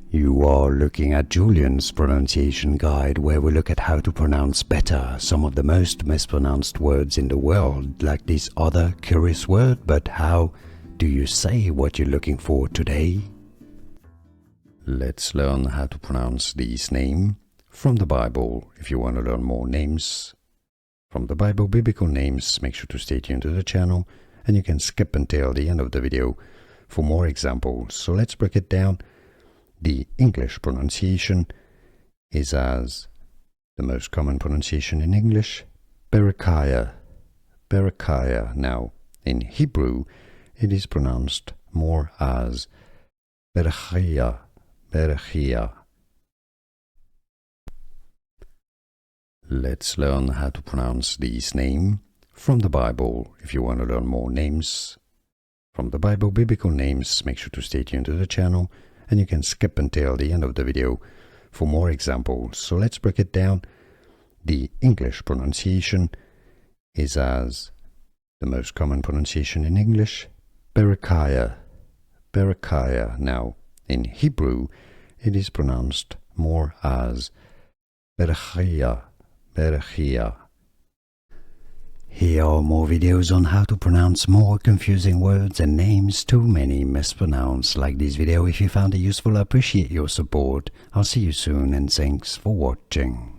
You are looking at Julian's pronunciation guide, where we look at how to pronounce better some of the most mispronounced words in the world, like this other curious word. But how do you say what you're looking for today? Let's learn how to pronounce this name from the Bible. If you want to learn more names from the Bible, biblical names, make sure to stay tuned to the channel, and you can skip until the end of the video for more examples. So let's break it down. The English pronunciation is as the most common pronunciation in English, Berechiah, Berechiah. Now, in Hebrew, it is pronounced more as Berechiah, Berechiah. Let's learn how to pronounce this name from the Bible. If you want to learn more names from the Bible, biblical names, make sure to stay tuned to the channel, and you can skip until the end of the video for more examples. So let's break it down. The English pronunciation is as the most common pronunciation in English, Berechiah, Berechiah. Now, in Hebrew, it is pronounced more as Berechiah, Berechiah. Here are more videos on how to pronounce more confusing words and names too many mispronounced. Like this video if you found it useful. I appreciate your support. I'll see you soon, and thanks for watching.